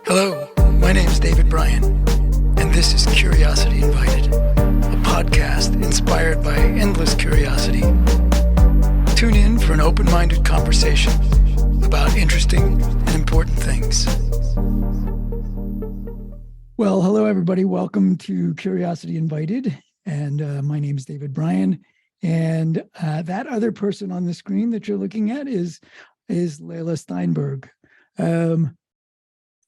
Hello, my name is David Bryan, and this is Curiosity Invited, a podcast inspired by endless curiosity. Tune in for an open-minded conversation about interesting and important things. Well, hello, everybody. Welcome to Curiosity Invited, and my name is David Bryan, and that other person on the screen that you're looking at is Leila Steinberg.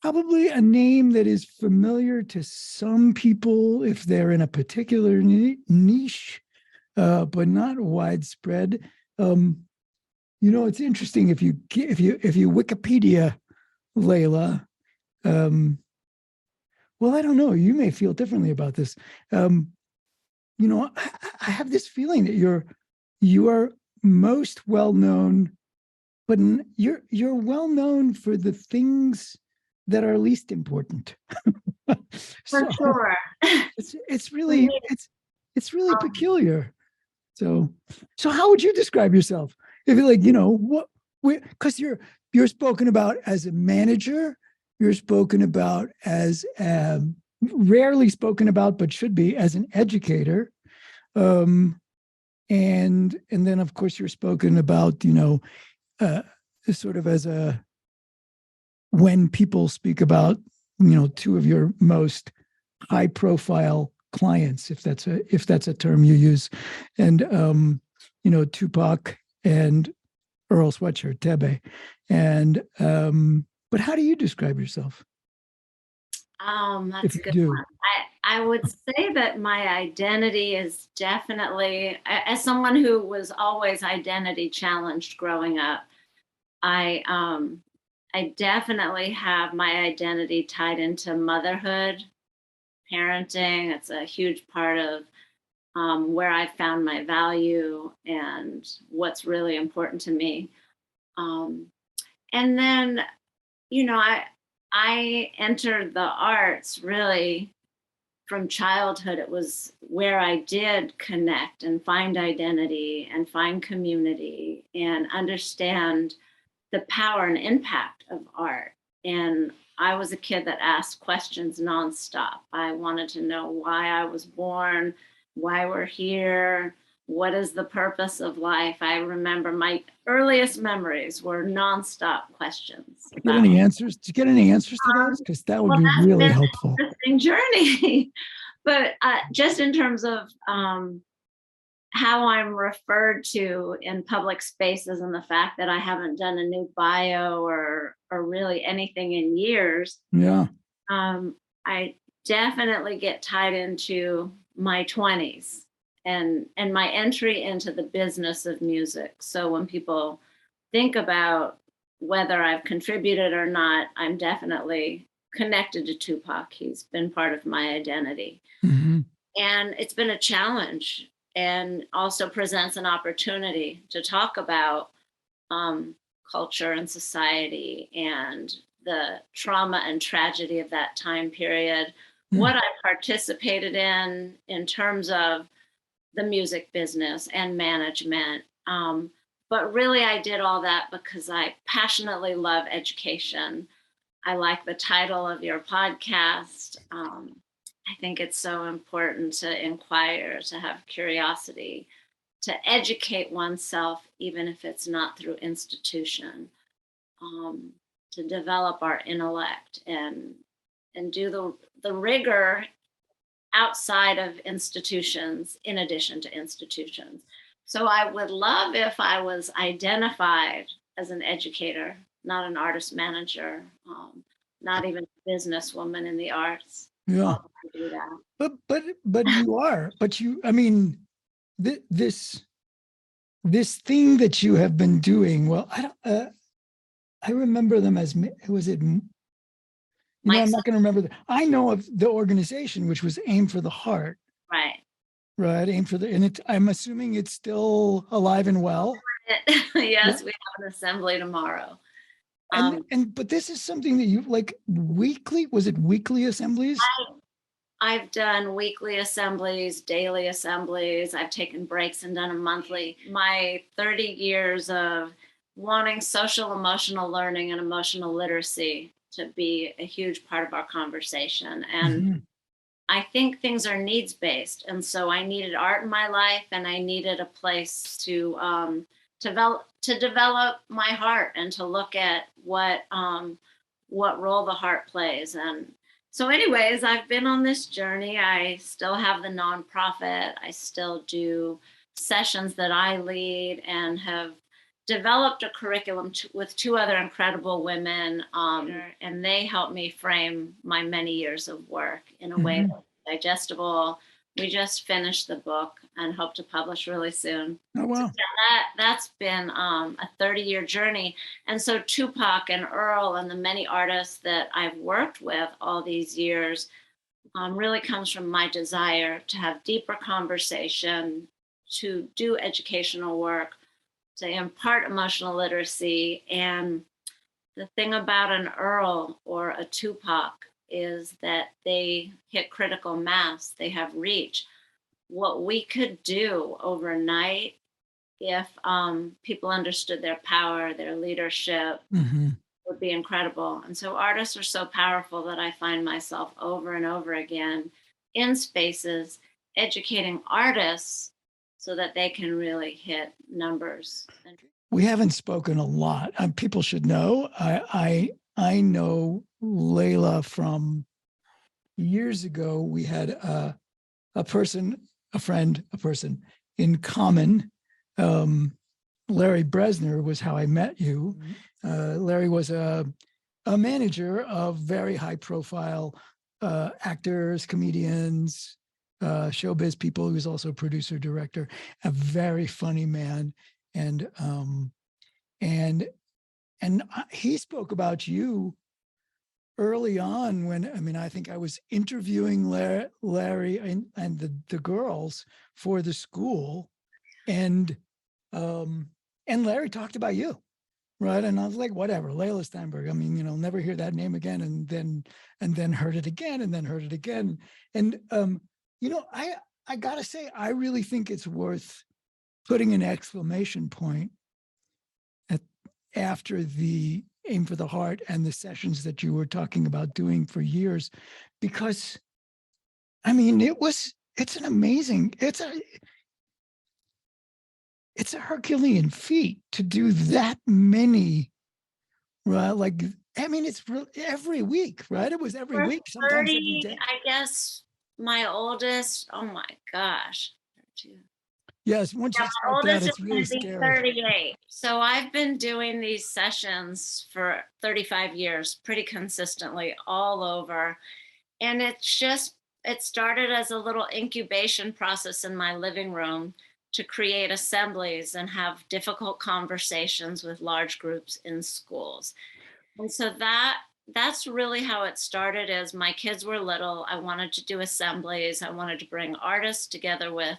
Probably a name that is familiar to some people if they're in a particular niche, but not widespread. It's interesting if you Wikipedia Leila. Well, I don't know. You may feel differently about this. I have this feeling that you are most well known, but you're well known for the things that are least important. For sure. It's really peculiar. So how would you describe yourself? If you're because you're spoken about as a manager, you're spoken about as rarely spoken about, but should be, as an educator. And then of course you're spoken about, sort of as a, when people speak about, two of your most high profile clients, if that's a term you use, and, Tupac and Earl Sweatshirt, Thebe. And, but how do you describe yourself? That's a good one. I would say that my identity is definitely, as someone who was always identity challenged growing up, I definitely have my identity tied into motherhood, parenting. It's a huge part of where I found my value and what's really important to me. And then, I entered the arts really from childhood. It was where I did connect and find identity and find community and understand the power and impact of art. And I was a kid that asked questions nonstop. I wanted to know why I was born, why we're here, what is the purpose of life. I remember my earliest memories were nonstop questions. Did you get any answers? Did you get any answers to those? Because that would be really helpful. An interesting journey. But just in terms of how I'm referred to in public spaces and the fact that I haven't done a new bio or really anything in years. Yeah. I definitely get tied into my 20s and my entry into the business of music. So when people think about whether I've contributed or not, I'm definitely connected to Tupac. He's been part of my identity. Mm-hmm. And it's been a challenge, and also presents an opportunity to talk about culture and society and the trauma and tragedy of that time period, what I participated in terms of the music business and management. But really, I did all that because I passionately love education. I like the title of your podcast. I think it's so important to inquire, to have curiosity, to educate oneself, even if it's not through institution, to develop our intellect and do the rigor outside of institutions, in addition to institutions. So I would love if I was identified as an educator, not an artist manager, not even a businesswoman in the arts. Yeah. Do that. But you are. But you, I mean, this thing that you have been doing. Well, I remember them as, was it? I'm not going to remember. I know of the organization, which was Aim for the Heart. Right. Right. Aim for the, and I'm assuming it's still alive and well. Yes, we have an assembly tomorrow. But this is something that you like weekly. Was it weekly assemblies? I've done weekly assemblies, daily assemblies. I've taken breaks and done a monthly. My 30 years of wanting social emotional learning and emotional literacy to be a huge part of our conversation. And Mhm. I think things are needs based. And so I needed art in my life, and I needed a place to develop my heart and to look at what role the heart plays. And so anyways, I've been on this journey. I still have the nonprofit. I still do sessions that I lead, and have developed a curriculum with two other incredible women, and they helped me frame my many years of work in a way Mhm. that's digestible. We just finished the book and hope to publish really soon. Oh, So wow. yeah, that's been a 30-year journey. And so Tupac and Earl and the many artists that I've worked with all these years really comes from my desire to have deeper conversation, to do educational work, to impart emotional literacy. And the thing about an Earl or a Tupac is that they hit critical mass, they have reach. What we could do overnight if people understood their power, their leadership, Mhm. would be incredible. And so artists are so powerful that I find myself over and over again in spaces educating artists so that they can really hit numbers. And We haven't spoken a lot. People should know. I know Leila from years ago. We had a person, a friend, a person in common. Larry Bresner was how I met you. Larry was a manager of very high profile actors, comedians, showbiz people. He was also producer, director, a very funny man. And and he spoke about you early on when, I mean, I think I was interviewing Larry and the girls for the school, and um and Larry talked about you, right? And I was like, whatever, Leila Steinberg. I mean, never hear that name again, and then heard it again, and then heard it again. And I gotta say, I really think it's worth putting an exclamation point at after the Aim for the Heart and the sessions that you were talking about doing for years, because I mean, it's an amazing, it's a Herculean feat to do that many, right? Like, I mean, it's every week, right? It was every we're week, sometimes every 30, day. I guess my oldest, oh my gosh. Yes, once Yeah, you my start that, oldest is it's really going to be scary. 38. So I've been doing these sessions for 35 years pretty consistently all over. And it started as a little incubation process in my living room to create assemblies and have difficult conversations with large groups in schools. And so that's really how it started. As my kids were little, I wanted to do assemblies. I wanted to bring artists together with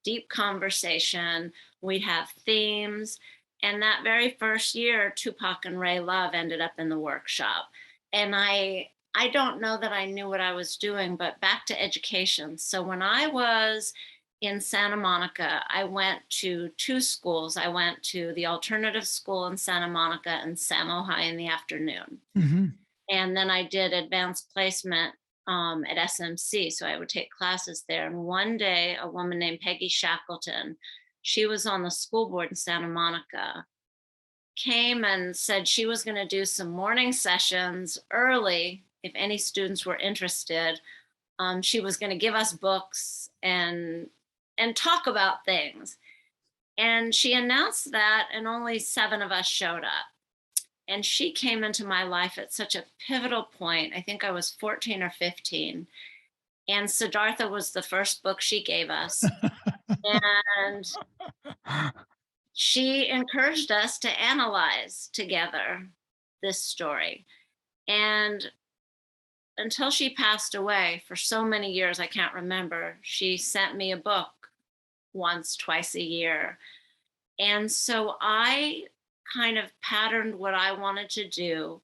deep conversation. We'd have themes. And that very first year, Tupac and Ray Love ended up in the workshop. And I don't know that I knew what I was doing, but back to education. So when I was in Santa Monica, I went to two schools. I went to the alternative school in Santa Monica and Samo High in the afternoon. Hmm. And then I did advanced placement at SMC. So I would take classes there. And one day, a woman named Peggy Shackleton, she was on the school board in Santa Monica, came and said she was going to do some morning sessions early if any students were interested. She was going to give us books and talk about things. And she announced that, and only 7 of us showed up. And she came into my life at such a pivotal point. I think I was 14 or 15. And Siddhartha was the first book she gave us. And she encouraged us to analyze together this story. And until she passed away, for so many years, I can't remember, she sent me a book once, twice a year. And so I kind of patterned what I wanted to do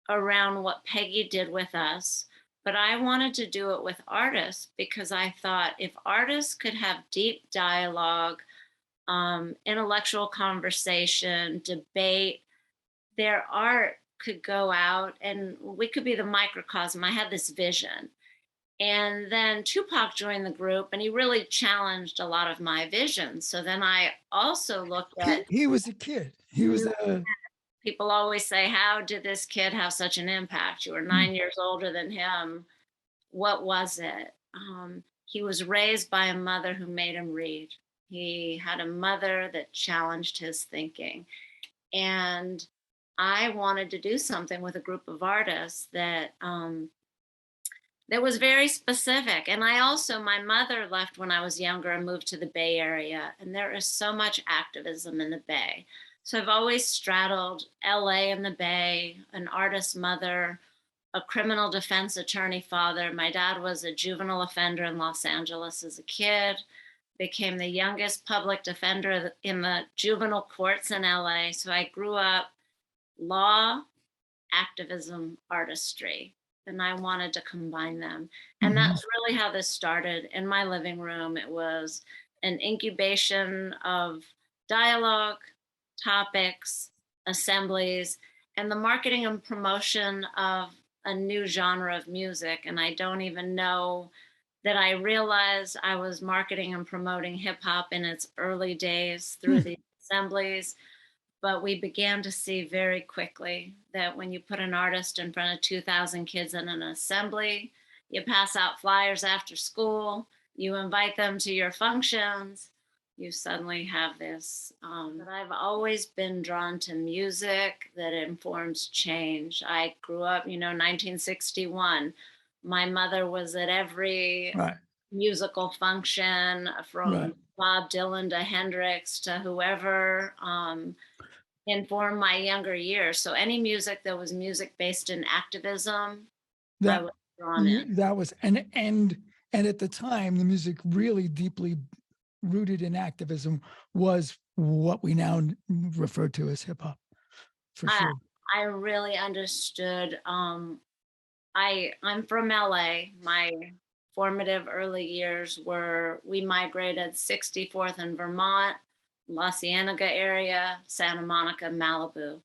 around what Peggy did with us. But I wanted to do it with artists because I thought if artists could have deep dialogue, intellectual conversation, debate, their art could go out and we could be the microcosm. I had this vision. And then Tupac joined the group and he really challenged a lot of my vision. So then I also looked at, He was a kid. He was a people always say, how did this kid have such an impact? You were 9 years older than him. What was it? He was raised by a mother who made him read. He had a mother that challenged his thinking. And I wanted to do something with a group of artists that was very specific. And I also, my mother left when I was younger and moved to the Bay Area. And there is so much activism in the Bay. So I've always straddled LA and the Bay, an artist mother, a criminal defense attorney father. My dad was a juvenile offender in Los Angeles as a kid, became the youngest public defender in the juvenile courts in LA. So I grew up law, activism, artistry, and I wanted to combine them. And that's really how this started in my living room. It was an incubation of dialogue, topics, assemblies, and the marketing and promotion of a new genre of music. And I don't even know that I realized I was marketing and promoting hip hop in its early days through the assemblies. But we began to see very quickly that when you put an artist in front of 2,000 kids in an assembly, you pass out flyers after school, you invite them to your functions, you suddenly have this. But I've always been drawn to music that informs change. I grew up, 1961. My mother was at every musical function, from Bob Dylan to Hendrix to whoever, informed my younger years. So any music that was music based in activism, I was drawn in. That was and at the time, the music really deeply rooted in activism was what we now refer to as hip hop, for sure. I really understood. I'm from LA. My formative early years we migrated 64th in Vermont, La Cienega area, Santa Monica, Malibu.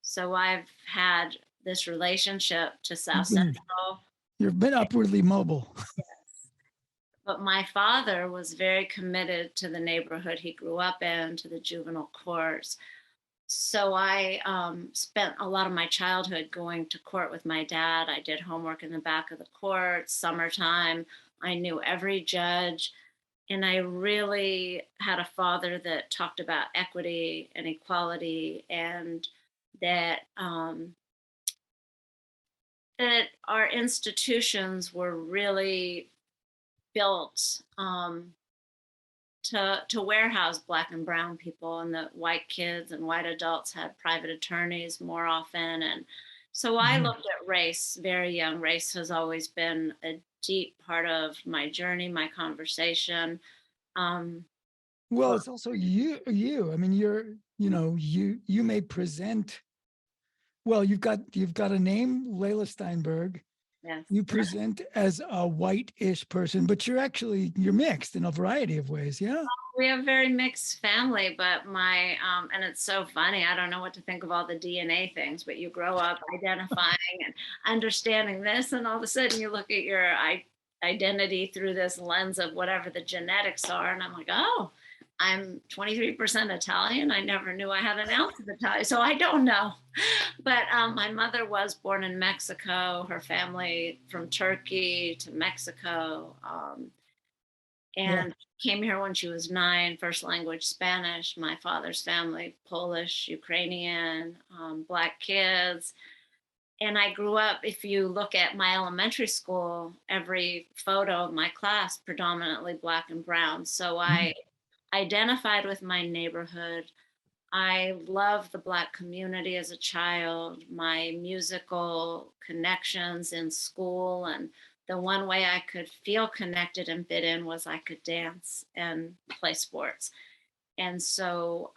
So I've had this relationship to South Central. You've been upwardly mobile. Yes. But my father was very committed to the neighborhood he grew up in, to the juvenile courts. So I spent a lot of my childhood going to court with my dad. I did homework in the back of the court, summertime. I knew every judge. And I really had a father that talked about equity and equality, and that that our institutions were really built to warehouse Black and brown people, and that white kids and white adults had private attorneys more often. And so I looked at race very young. Race has always been a deep part of my journey, my conversation. Well, it's also you. I mean, you may present. Well, you've got a name, Leila Steinberg. Yes. You present as a white-ish person, but you're mixed in a variety of ways. Yeah. We have a very mixed family, but and it's so funny. I don't know what to think of all the DNA things, but you grow up identifying and understanding this, and all of a sudden you look at your identity through this lens of whatever the genetics are. And I'm like, oh, I'm 23% Italian. I never knew I had an ounce of Italian, so I don't know. But my mother was born in Mexico, her family from Turkey to Mexico, and came here when she was 9, first language Spanish. My father's family, Polish, Ukrainian, Black kids. And I grew up, if you look at my elementary school, every photo of my class, predominantly Black and brown. So I identified with my neighborhood. I loved the Black community as a child, my musical connections in school. And the one way I could feel connected and fit in was I could dance and play sports. And so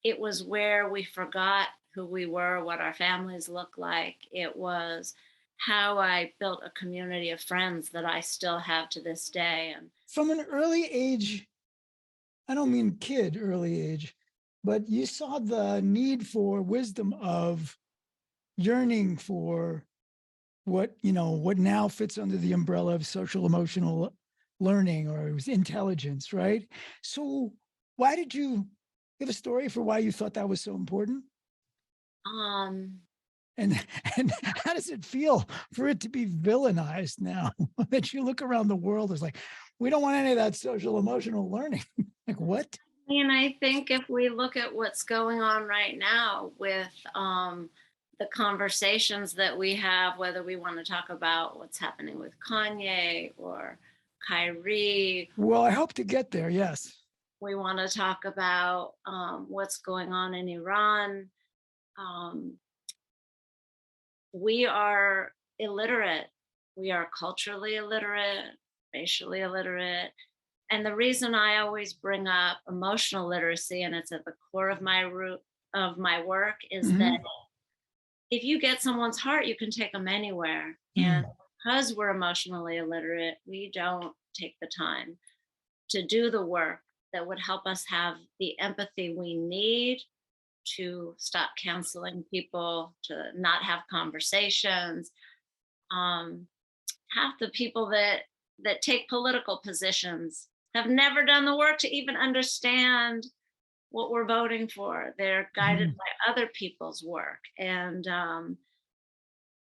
it was where we forgot who we were, what our families looked like. It was how I built a community of friends that I still have to this day. And from an early age, I don't mean early age, but you saw the need for wisdom of yearning for what, what now fits under the umbrella of social emotional learning, or it was intelligence, right? So why did you have a story for why you thought that was so important? Um, And and how does it feel for it to be villainized now that you look around the world? It's like, we don't want any of that social emotional learning. Like, what? and I think if we look at what's going on right now with the conversations that we have, whether we want to talk about what's happening with Kanye or Kyrie, Well, I hope to get there. Yes. we want to talk about what's going on in Iran. Um, we are illiterate. We are culturally illiterate, racially illiterate. And the reason I always bring up emotional literacy, and it's at the core of my root of my work, is that Mhm. if you get someone's heart, you can take them anywhere. And because we're emotionally illiterate, we don't take the time to do the work that would help us have the empathy we need to stop canceling people, to not have conversations. Um, Half the people that take political positions have never done the work to even understand what we're voting for. They're guided Mhm. by other people's work, and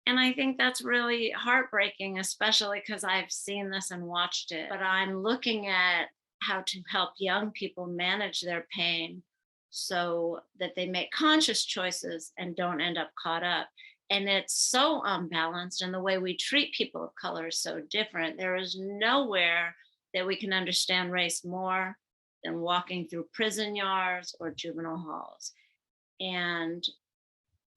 I think that's really heartbreaking, especially because I've seen this and watched it. But I'm looking at how to help young people manage their pain so that they make conscious choices and don't end up caught up. And it's so unbalanced, and the way we treat people of color is so different. There is nowhere that we can understand race more than walking through prison yards or juvenile halls. And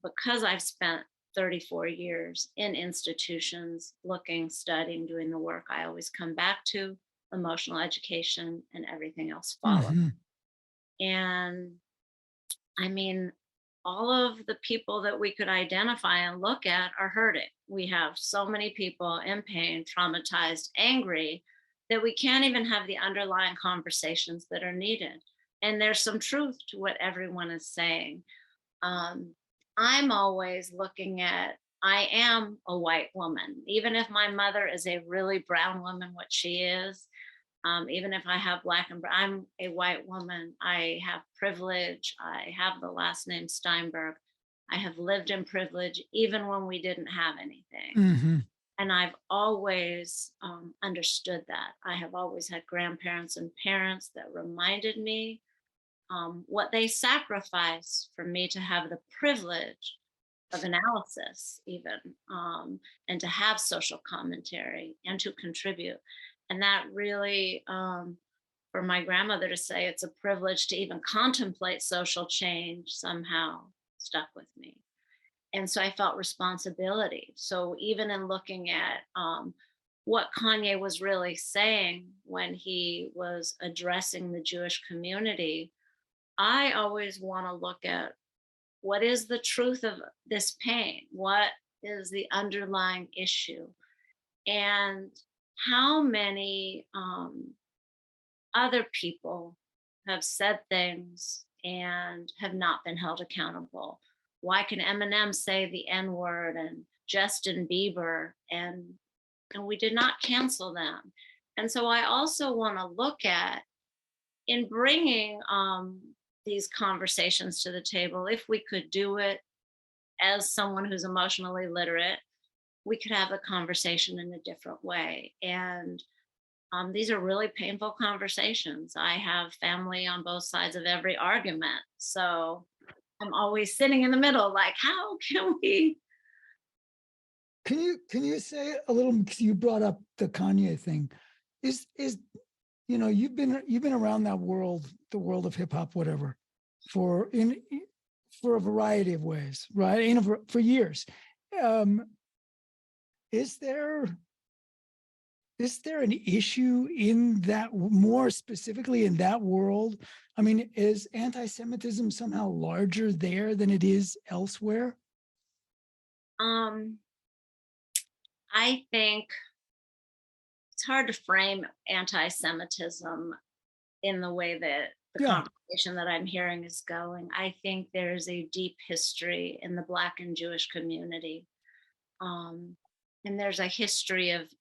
because I've spent 34 years in institutions looking, studying, doing the work, I always come back to emotional education and everything else follows. Mhm. And I mean, all of the people that we could identify and look at are hurting. We have so many people in pain, traumatized, angry, that we can't even have the underlying conversations that are needed. And there's some truth to what everyone is saying. um, I'm always looking at, I am a white woman, even if my mother is a really brown woman, what she is. Even if I have black and brown, I'm a white woman. I have privilege. I have the last name Steinberg. I have lived in privilege even when we didn't have anything. Mhm. And I've always understood that. I have always had grandparents and parents that reminded me what they sacrificed for me to have the privilege of analysis, even, and to have social commentary and to contribute. And that really, for my grandmother to say it's a privilege to even contemplate social change, somehow stuck with me. And so I felt responsibility. So even in looking at what Kanye was really saying when he was addressing the Jewish community, I always want to look at what is the truth of this pain? What is the underlying issue? And how many other people have said things and have not been held accountable? Why can Eminem say the N word and Justin Bieber and we did not cancel them? And so I also want to look at, in bringing these conversations to the table, if we could do it as someone who's emotionally literate, we could have the conversation in a different way. And these are really painful conversations. I have family on both sides of every argument. So I'm always sitting in the middle, like, how can we? Can you say a little, because you brought up the Kanye thing? Is you've been around that world, the world of hip hop, whatever, for in for a variety of ways, right? For years. Um, is there an issue in that, more specifically in that world? I mean, is anti-Semitism somehow larger there than it is elsewhere? Um, I think it's hard to frame anti Semitism in the way that the Yeah. conversation that I'm hearing is going. I think there's a deep history in the Black and Jewish community. And there's a history of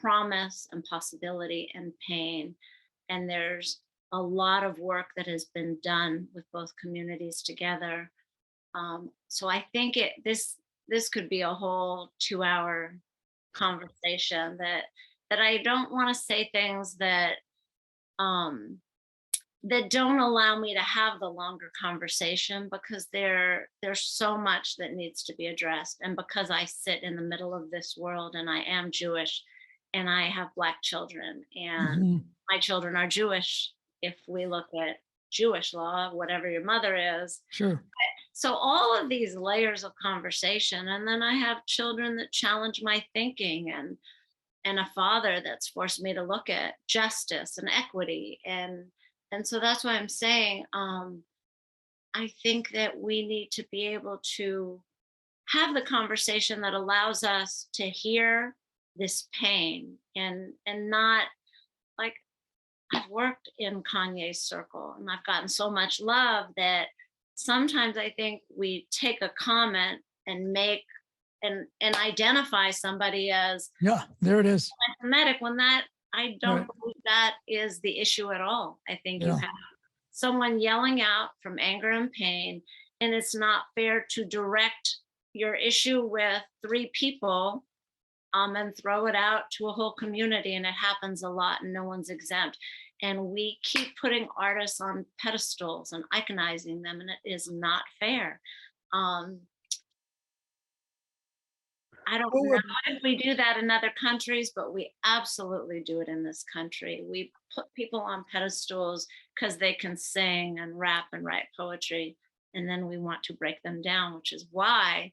promise and possibility and pain. And there's a lot of work that has been done with both communities together. So I think this could be a whole 2-hour conversation that I don't want to say things that that don't allow me to have the longer conversation, because there's so much that needs to be addressed. And because I sit in the middle of this world and I am Jewish and I have Black children and Mhm. my children are Jewish, if we look at Jewish law, whatever your mother is. Sure. So all of these layers of conversation, and then I have children that challenge my thinking, and a father that's forced me to look at justice and equity, and so that's why I'm saying I think that we need to be able to have the conversation that allows us to hear this pain, and not, like, I've worked in Kanye's circle and I've gotten so much love that sometimes I think we take a comment and make and identify somebody as Yeah, there it is. anti-Semitic, when that, I don't Right. believe that is the issue at all. I think you Yeah. have someone yelling out from anger and pain, and it's not fair to direct your issue with 3 people and throw it out to a whole community. And it happens a lot and no one's exempt. And we keep putting artists on pedestals and iconizing them, and it is not fair. Um, I don't Oh, know if we do that in other countries, but we absolutely do it in this country. We put people on pedestals because they can sing and rap and write poetry, and then we want to break them down, which is why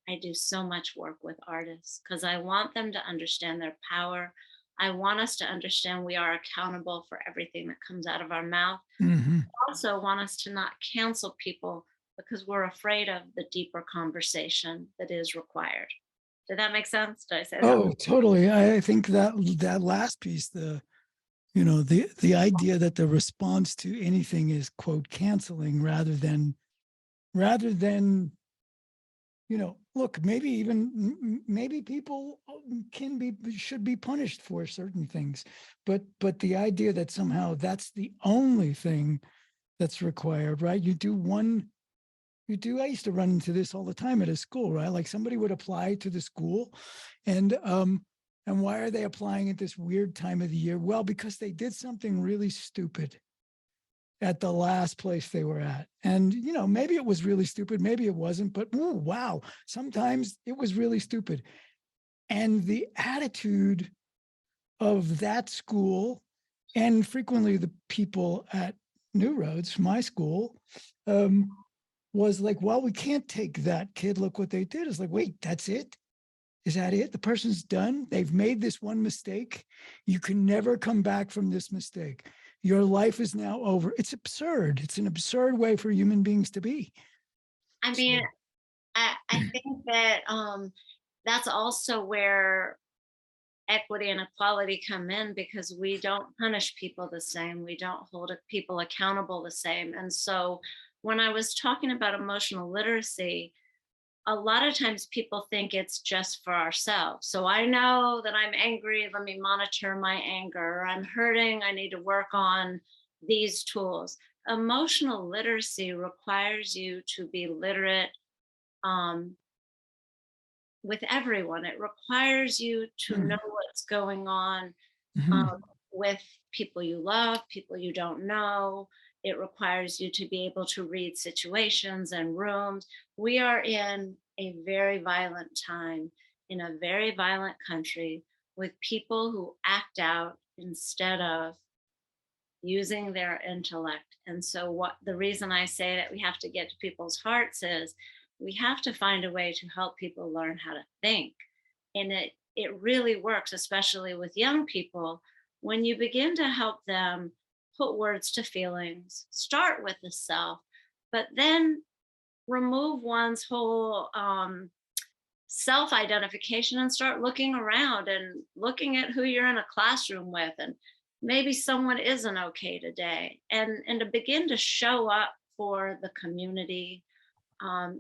I do so much work with artists, because I want them to understand their power. I want us to understand we are accountable for everything that comes out of our mouth. mhm. I also want us to not cancel people because we're afraid of the deeper conversation that is required. Did that make sense? Did I say that? Oh, totally. I think that last piece, the idea that the response to anything is quote canceling rather than look, maybe people should be punished for certain things, but the idea that somehow that's the only thing that's required, right? I used to run into this all the time at a school, right? Like somebody would apply to the school, and why are they applying at this weird time of the year? Well, because they did something really stupid at the last place they were at. And, maybe it was really stupid, maybe it wasn't, but ooh, wow, sometimes it was really stupid. And the attitude of that school, and frequently the people at New Roads, my school, was like, well, we can't take that kid. Look what they did. It's like, wait, that's it? Is that it? The person's done. They've made this one mistake. You can never come back from this mistake. Your life is now over. It's absurd. It's an absurd way for human beings to be. I mean, I think that that's also where equity and equality come in, because we don't punish people the same. We don't hold people accountable the same. And so when I was talking about emotional literacy, a lot of times people think it's just for ourselves. So I know that I'm angry, let me monitor my anger. Or I'm hurting, I need to work on these tools. Emotional literacy requires you to be literate um, with everyone. It requires you to know what's going on Mhm. with people you love, people you don't know. It requires you to be able to read situations and rooms. We are in a very violent time, in a very violent country, with people who act out instead of using their intellect. And so what the reason I say that we have to get to people's hearts is we have to find a way to help people learn how to think. And it really works, especially with young people, when you begin to help them put words to feelings, start with the self, but then remove one's whole self-identification and start looking around and looking at who you're in a classroom with, and maybe someone isn't okay today, and to begin to show up for the community,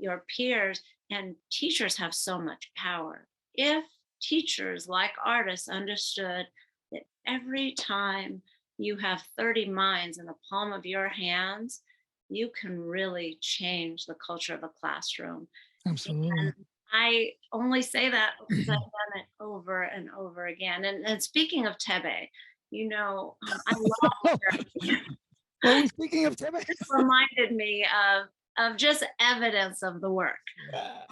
your peers. And teachers have so much power. If teachers, like artists, understood that every time you have 30 minds in the palm of your hands, you can really change the culture of a classroom. Absolutely. I only say that because I've done it over and over again. And speaking of Thebe, I love Well, we're speaking of Thebe. this reminded me of just evidence of the work. Yeah.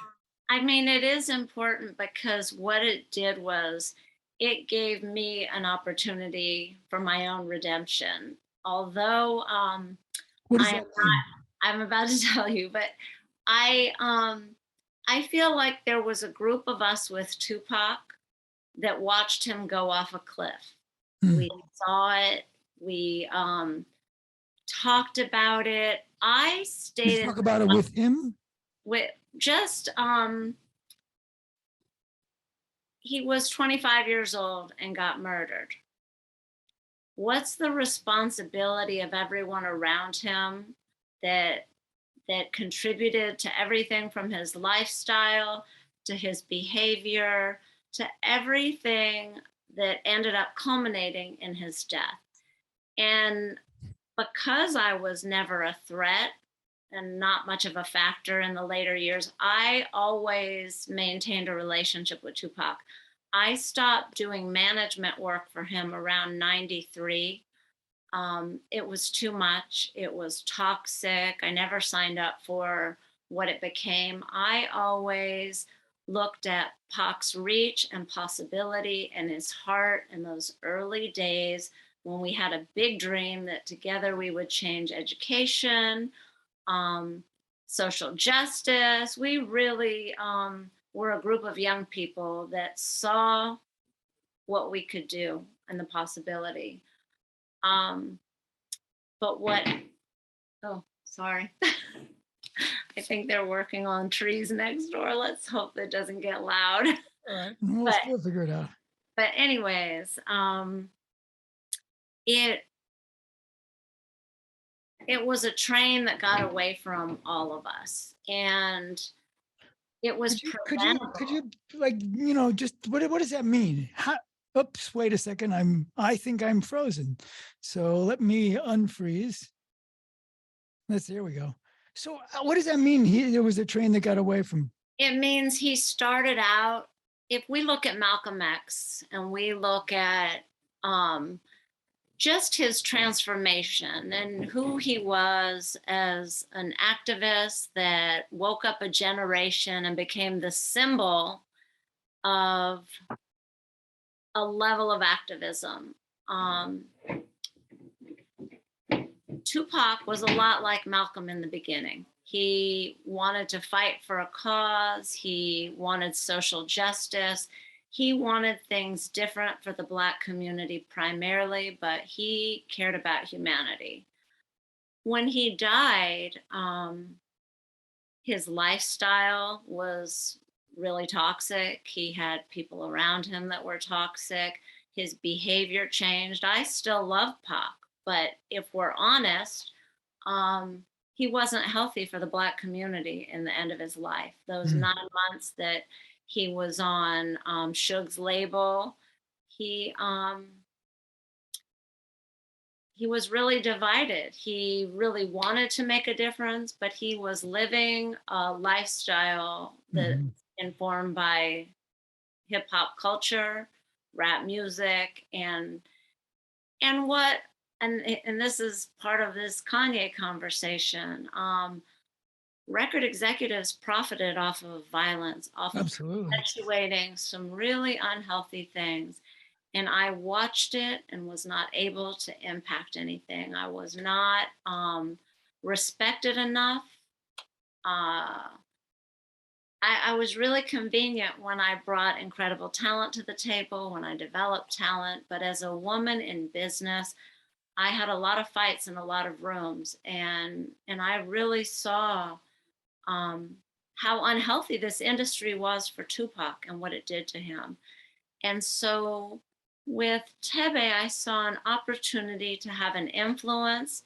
I mean, it is important because what it did was it gave me an opportunity for my own redemption. Although What does I am that mean? I'm about to tell you, but I feel like there was a group of us with Tupac that watched him go off a cliff. Hmm. We saw it. We talked about it. I You stayed in talk about it with him? with just he was 25 years old and got murdered. What's the responsibility of everyone around him that contributed to everything from his lifestyle to his behavior to everything that ended up culminating in his death? And because I was never a threat and not much of a factor in the later years, I always maintained a relationship with Tupac. I stopped doing management work for him around 93. It was too much. It was toxic. I never signed up for what it became. I always looked at Pac's reach and possibility and his heart in those early days when we had a big dream that together we would change education, social justice. We really were a group of young people that saw what we could do and the possibility. But what, oh, sorry. I think they're working on trees next door. Let's hope that doesn't get loud. All right. We'll But still figure it out. but anyways, it was a train that got away from all of us, and it was preventable. Could you like, just what does that mean? Oops, wait a second. I think I'm frozen. So let me unfreeze. There we go. So what does that mean? There was a train that got away from. It means he started out, if we look at Malcolm X and we look at just his transformation and who he was as an activist that woke up a generation and became the symbol of a level of activism. Tupac was a lot like Malcolm in the beginning. He wanted to fight for a cause. He wanted social justice. He wanted things different for the Black community primarily, but he cared about humanity. When he died, his lifestyle was really toxic. He had people around him that were toxic. His behavior changed. I still love Pac, but if we're honest, he wasn't healthy for the Black community in the end of his life. Those 9 months that he was on Suge's label, he was really divided. He really wanted to make a difference, but he was living a lifestyle that's informed by hip hop culture, rap music, and this is part of this Kanye conversation. Record executives profited off of violence, off of perpetuating some really unhealthy things. And I watched it and was not able to impact anything. I was not respected enough. I was really convenient when I brought incredible talent to the table, when I developed talent. But as a woman in business, I had a lot of fights in a lot of rooms. And I really saw how unhealthy this industry was for Tupac and what it did to him. And so With Thebe, I saw an opportunity to have an influence,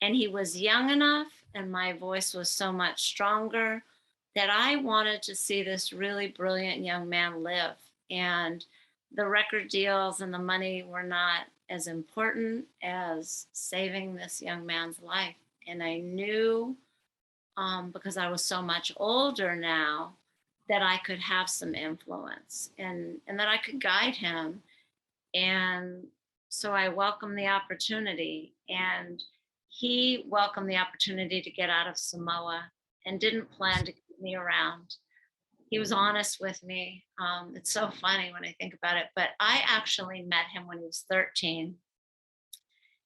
and he was young enough, and my voice was so much stronger that I wanted to see this really brilliant young man live. And the record deals and the money were not as important as saving this young man's life. And I knew, because I was so much older now, that I could have some influence and that I could guide him. And so I welcomed the opportunity, and he welcomed the opportunity to get out of Samoa and didn't plan to keep me around. He was honest with me. It's so funny when I think about it, but I actually met him when he was 13.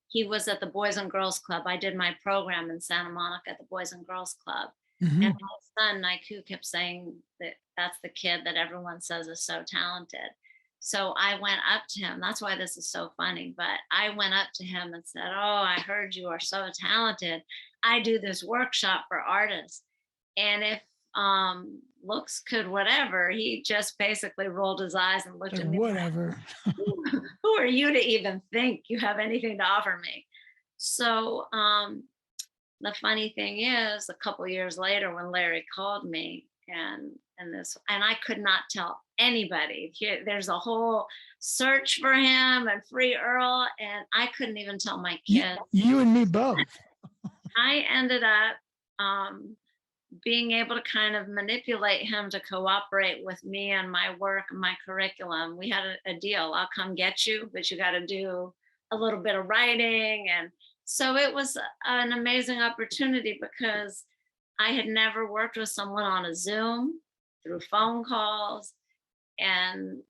He was at the Boys and Girls Club. I did my program in Santa Monica at the Boys and Girls Club. And Mhm. my son, Naiku, kept saying that that's the kid that everyone says is so talented. So I went up to him. That's why this is so funny. But I went up to him and said, "Oh, I heard you are so talented. I do this workshop for artists. And if looks could whatever," he just basically rolled his eyes and looked Like, at me like, whatever. who are you to even think you have anything to offer me? So the funny thing is, a couple years later, when Larry called me and I could not tell anybody. There's a whole search for him and free Earl, and I couldn't even tell my kids. You and me both. I ended up being able to kind of manipulate him to cooperate with me and my work and my curriculum. We had a deal. I'll come get you, but you got to do a little bit of writing. And so it was an amazing opportunity because I had never worked with someone on a Zoom through phone calls. And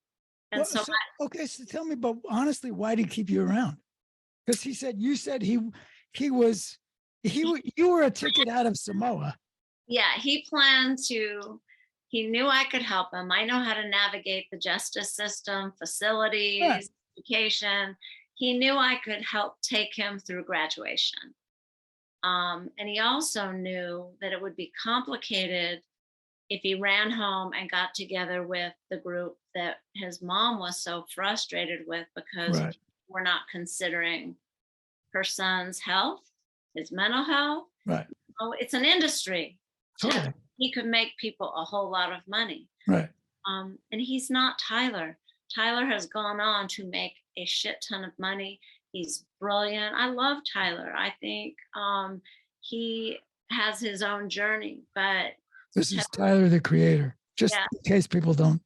Well, so okay, so tell me, but honestly, why did he keep you around? Because you said he was you were a ticket out of Samoa. yeah, he knew I could help him. I know how to navigate the justice system, Yeah. facilities, education. He knew I could help take him through graduation. And he also knew that it would be complicated if he ran home and got together with the group that his mom was so frustrated with because Right. we're not considering her son's health, his mental health. Right. Oh, it's an industry. Totally. He could make people a whole lot of money. Right. And he's not Tyler. Tyler has gone on to make a shit ton of money. He's brilliant. I love Tyler. I think he has his own journey, but This is Tyler, the Creator. Just yeah, in case people don't.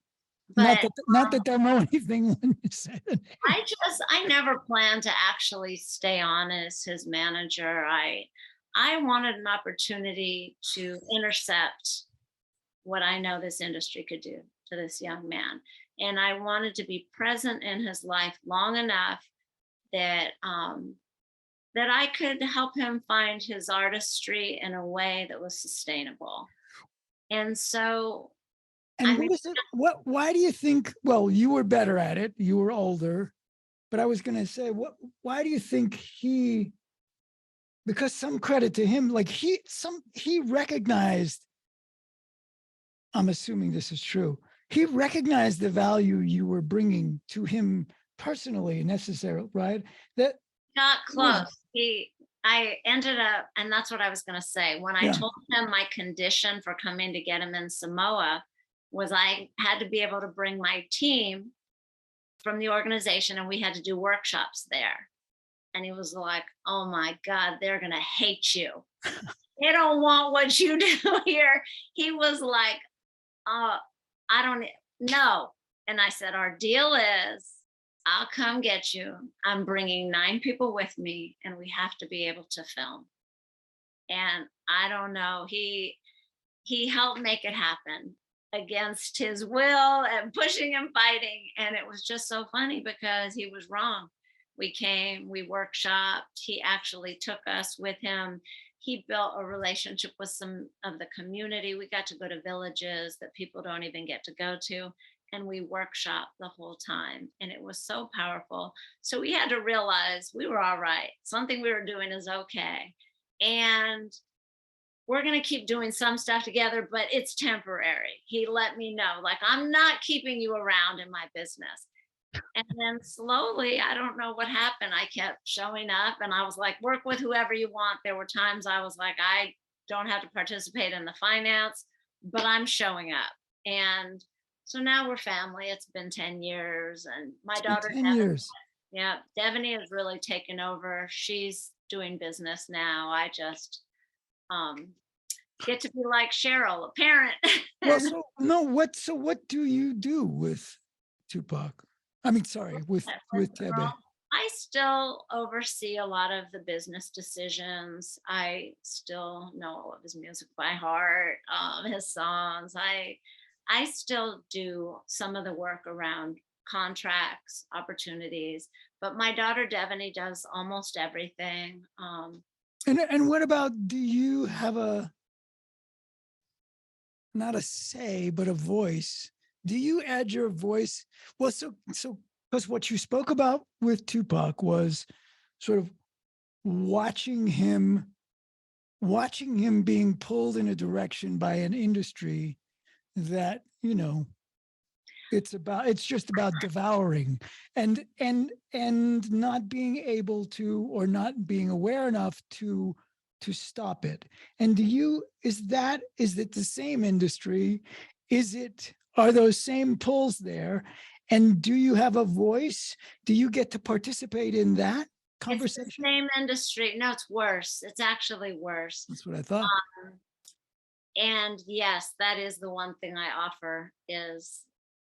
but Not that they'll know anything when you say it. I never planned to actually stay on as his manager. I wanted an opportunity to intercept what I know this industry could do to this young man. And I wanted to be present in his life long enough that that I could help him find his artistry in a way that was sustainable. And so, I And mean, what is it? Why do you think? Well, you were better at it. You were older, but I was going to say, why do you think he? Because some credit to him, like he recognized. I'm assuming this is true. He recognized the value you were bringing to him personally, necessarily, right? That got yeah, close. I ended up, and that's what I was going to say. When I yeah, told him my condition for coming to get him in Samoa was I had to be able to bring my team from the organization and we had to do workshops there. And he was like, "Oh my God, they're going to hate you. They don't want what you do here." He was like, I don't know. And I said, "Our deal is I'll come get you. I'm bringing 9 people with me and we have to be able to film." And I don't know, he helped make it happen against his will and pushing and fighting. And it was just so funny because he was wrong. We came, we workshopped. He actually took us with him. He built a relationship with some of the community. We got to go to villages that people don't even get to go to. And we workshopped the whole time. And it was so powerful. So we had to realize we were all right. Something we were doing is okay. And we're going to keep doing some stuff together, but it's temporary. He let me know, like, I'm not keeping you around in my business. And then slowly, I don't know what happened. I kept showing up and I was like, work with whoever you want. There were times I was like, I don't have to participate in the finance, but I'm showing up. And so now we're family. It's been 10 years. And my It's been daughter, 10 Devin, years. yeah, Devaney has really taken over. She's doing business now. I just get to be like Cheryl, a parent. Well, so no, what do you do with Tupac? I mean, sorry, with Thebe. I still oversee a lot of the business decisions. I still know all of his music by heart, his songs. I still do some of the work around contracts, opportunities, but my daughter Devaney does almost everything. And what about, do you have a, not a say, but a voice? Do you add your voice? Well, so because what you spoke about with Tupac was sort of watching him being pulled in a direction by an industry that, it's just about devouring and not being able to, or not being aware enough to stop it. And is it the same industry? Are those same pulls there? And do you have a voice? Do you get to participate in that It's the conversation? same industry. No, it's worse. It's actually worse. That's what I thought. And yes, that is the one thing I offer is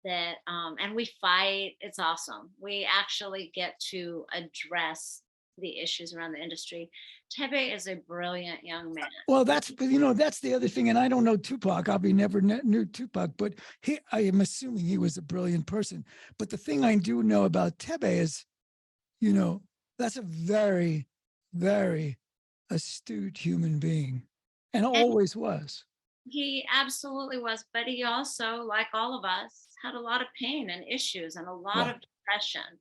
that, and we fight. It's awesome. We actually get to address the issues around the industry. Thebe is a brilliant young man. Well, that's the other thing. And I don't know Tupac. I never knew Tupac, but I am assuming he was a brilliant person. But the thing I do know about Thebe is, that's a very, very astute human being, and And always was. he absolutely was, but he also, like all of us, had a lot of pain and issues and a lot Yeah. of depression.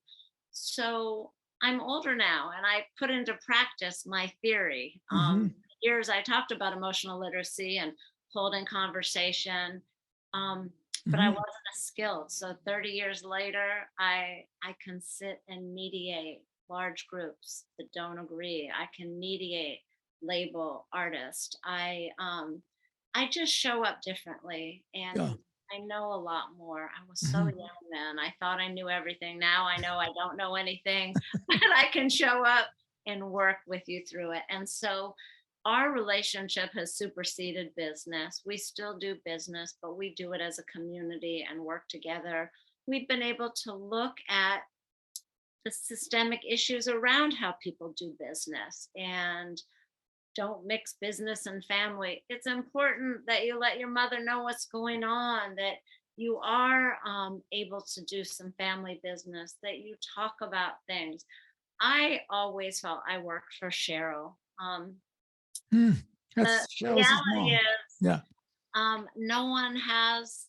So I'm older now and I put into practice my theory. Mm-hmm. Years I talked about emotional literacy and holding conversation, but I Mm-hmm. wasn't as skilled. So 30 years later, I can sit and mediate large groups that don't agree. I can mediate label artist. I just show up differently Yeah. and I know a lot more. I was so Mm-hmm. young then. I thought I knew everything. Now I know I don't know anything, but I can show up and work with you through it. And so our relationship has superseded business. We still do business, but we do it as a community and work together. We've been able to look at the systemic issues around how people do business and don't mix business and family. It's important that you let your mother know what's going on, that you are able to do some family business, that you talk about things. I always felt I worked for Cheryl. The That's Cheryl's his reality mom. is, Yeah. no one has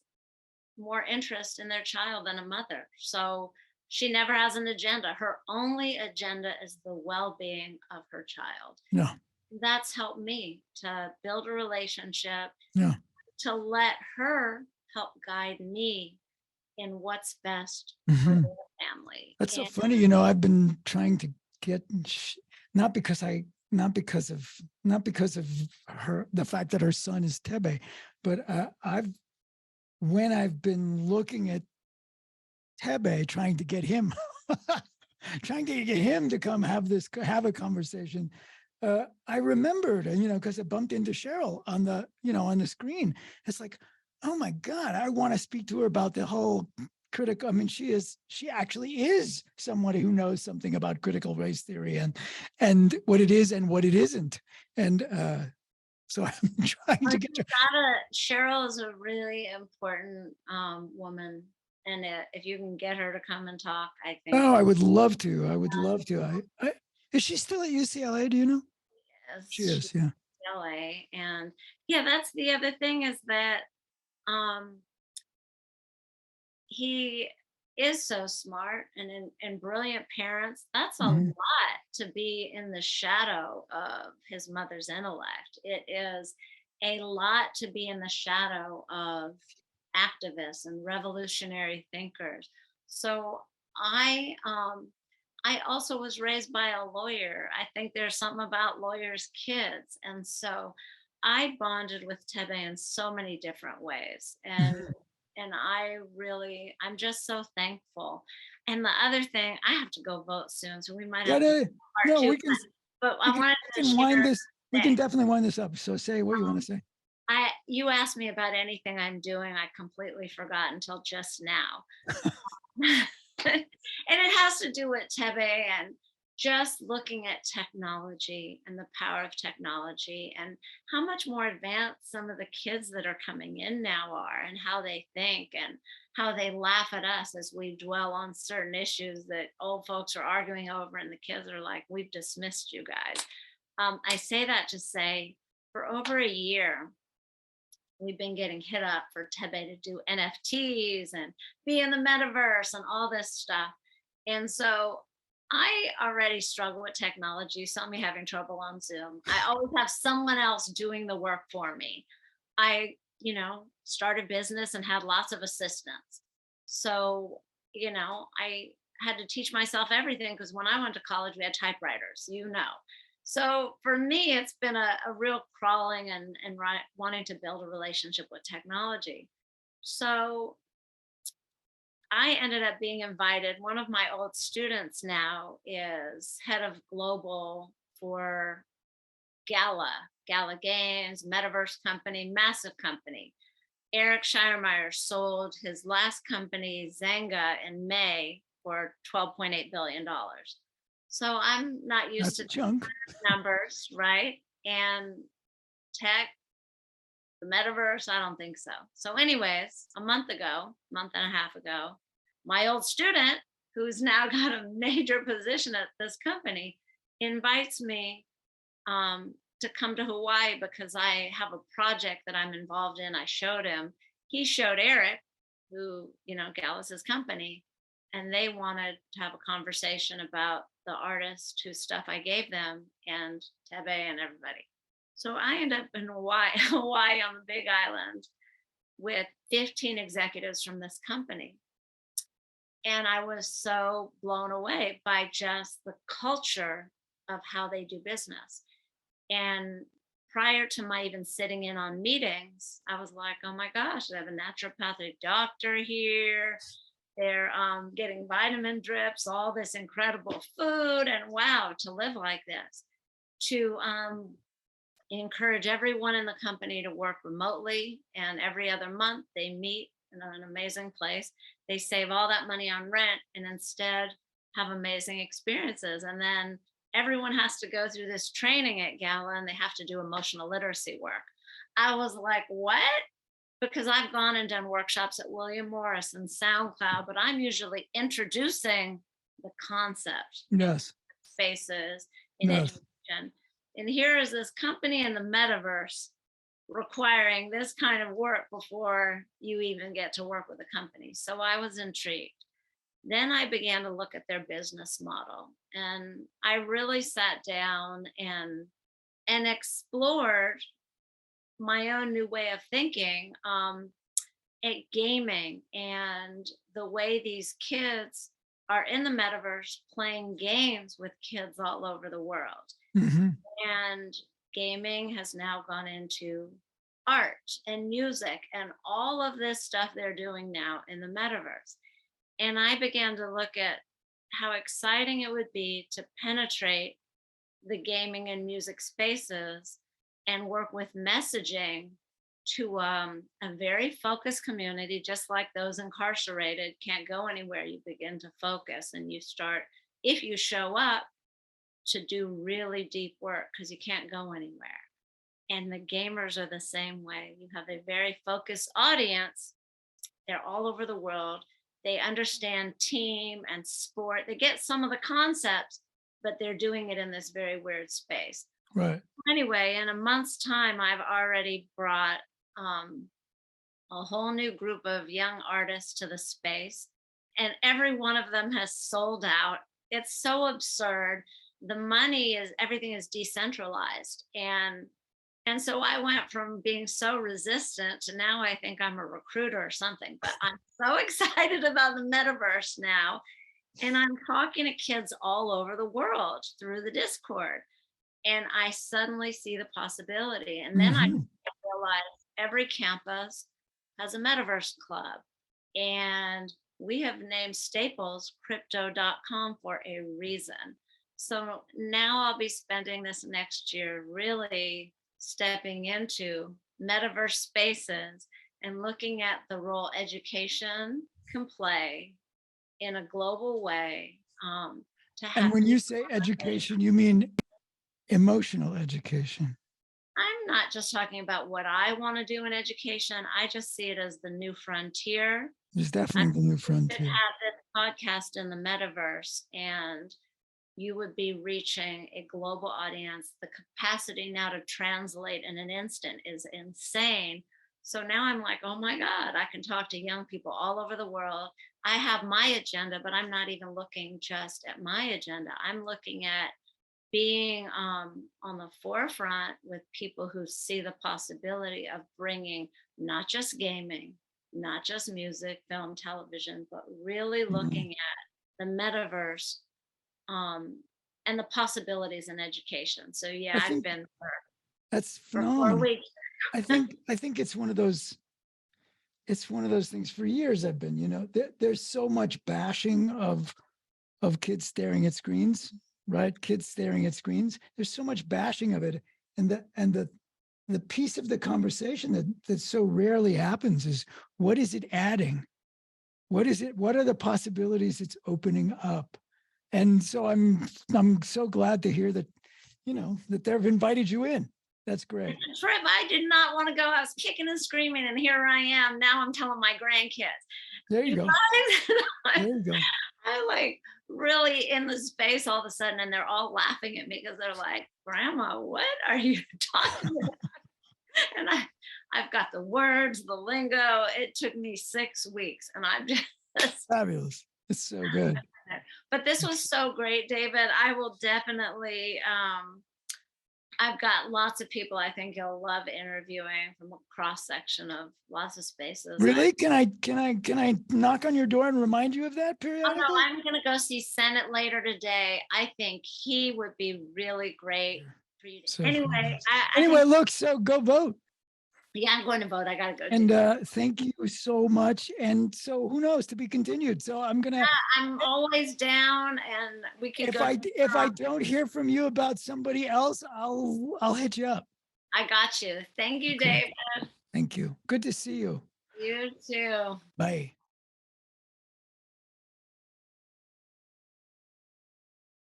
more interest in their child than a mother. So she never has an agenda. Her only agenda is the well being of her child. Yeah. That's helped me to build a relationship, Yeah. to let her help guide me in what's best for Mm-hmm. the family. That's so And funny. I've been trying to get, not because I, not because of her, the fact that her son is Thebe, but when I've been looking at Thebe, trying to get him, to come have a conversation. I remembered, because I bumped into Cheryl on the screen. It's like, oh my God, I want to speak to her about the whole critical. I mean, she actually is somebody who knows something about critical race theory and what it is and what it isn't. And so I'm trying to get her. Cheryl is a really important woman. And if you can get her to come and talk, I think Oh, I would love to. I would love to. Is she still at UCLA? Do you know? yes, She she's is. Yeah. in LA. And yeah, that's the other thing is that um, he is so smart and brilliant parents. That's a Mhm. lot to be in the shadow of his mother's intellect. It is a lot to be in the shadow of activists and revolutionary thinkers. So I also was raised by a lawyer. I think there's something about lawyers' kids. And so I bonded with Thebe in so many different ways. And I'm just so thankful. And the other thing, I have to go vote soon, so we might have to do part no, two. we can, But we I can, wanted we to can wind share. this, we can definitely wind this up. So say what you want to say. You asked me about anything I'm doing. I completely forgot until just now. And it has to do with Thebe and just looking at technology and the power of technology and how much more advanced some of the kids that are coming in now are, and how they think and how they laugh at us as we dwell on certain issues that old folks are arguing over, and the kids are like, we've dismissed you guys. I say that to say, for over a year, we've been getting hit up for Thebe to do NFTs and be in the metaverse and all this stuff. And so I already struggle with technology. You saw me having trouble on Zoom. I always have someone else doing the work for me. I, started business and had lots of assistants. So, I had to teach myself everything, because when I went to college, we had typewriters, So for me, it's been a real crawling and wanting to build a relationship with technology. So I ended up being invited. One of my old students now is head of global for Gala Games, metaverse company, massive company. Eric Schirmeyer sold his last company, Zanga, in May for $12.8 billion. So I'm not used to chunk numbers, right? And tech, the metaverse, I don't think so. So anyways, a month and a half ago, my old student, who's now got a major position at this company, invites me to come to Hawaii because I have a project that I'm involved in. I showed him. He showed Eric, who, Gallus' company, and they wanted to have a conversation about the artist whose stuff I gave them, and Thebe and everybody. So I ended up in Hawaii on the Big Island with 15 executives from this company. And I was so blown away by just the culture of how they do business. And prior to my even sitting in on meetings, I was like, oh my gosh, I have a naturopathic doctor here. They're getting vitamin drips, all this incredible food, and wow, to live like this. To encourage everyone in the company to work remotely, and every other month they meet in an amazing place. They save all that money on rent and instead have amazing experiences. And then everyone has to go through this training at Gala, and they have to do emotional literacy work. I was like, what? Because I've gone and done workshops at William Morris and SoundCloud, but I'm usually introducing the concept. Yes. Spaces in education. And here is this company in the metaverse requiring this kind of work before you even get to work with a company. So I was intrigued. Then I began to look at their business model, and I really sat down and explored my own new way of thinking at gaming and the way these kids are in the metaverse playing games with kids all over the world. Mm-hmm. And gaming has now gone into art and music and all of this stuff they're doing now in the metaverse. And I began to look at how exciting it would be to penetrate the gaming and music spaces and work with messaging to a very focused community, just like those incarcerated can't go anywhere. You begin to focus and you start, if you show up, to do really deep work because you can't go anywhere. And the gamers are the same way. You have a very focused audience. They're all over the world. They understand team and sport. They get some of the concepts, but they're doing it in this very weird space. Right. Anyway, in a month's time, I've already brought a whole new group of young artists to the space, and every one of them has sold out. It's so absurd. The money is, everything is decentralized. And so I went from being so resistant to now I think I'm a recruiter or something, but I'm so excited about the metaverse now. And I'm talking to kids all over the world through the Discord. And I suddenly see the possibility. And then I Mhm. realize every campus has a metaverse club. And we have named Staples crypto.com for a reason. So now I'll be spending this next year really stepping into metaverse spaces and looking at the role education can play in a global way, to And have when new you say conversations. education, you mean emotional education. I'm not just talking about what I want to do in education. I just see it as the new frontier. There's I definitely the new could have frontier. this podcast in the metaverse and you would be reaching a global audience. The capacity now to translate in an instant is insane. So now I'm like, oh my God, I can talk to young people all over the world. I have my agenda, but I'm not even looking just at my agenda. I'm looking at being on the forefront with people who see the possibility of bringing not just gaming, not just music, film, television, but really Mhm. looking at the metaverse, um, and the possibilities in education. So I yeah, I've think been that's for 4 phenomenal. weeks. I think it's one of those things for years I've been, there's so much bashing of kids staring at screens, right? Kids staring at screens. There's so much bashing of it. And the piece of the conversation that so rarely happens is, what is it adding? What are the possibilities it's opening up? And so I'm so glad to hear that, that they've invited you in. That's great. Trip, I did not want to go. I was kicking and screaming, and here I am. Now I'm telling my grandkids, There you you go. guys, There you go. I like really in the space all of a sudden, and they're all laughing at me because they're like, Grandma, what are you talking about? And I've got the words, the lingo. It took me 6 weeks, and I'm just. Fabulous. It's so good. But this was so great, David. I will definitely. I've got lots of people I think you'll love interviewing from a cross section of lots of spaces. Really? Can I knock on your door and remind you of that Oh no, periodically? I'm gonna go see Senate later today. I think he would be really great for you to. So Anyway, fabulous. I Anyway, think look, so go vote. yeah, I'm going to vote. I gotta go do And that. thank you so much. And so who knows, to be continued. So I'm gonna, I'm always down, and we could if go. I don't hear from you about somebody else, I'll hit you up. I got you. Thank you, Okay. Dave. Thank you. Good to see you. You too. Bye.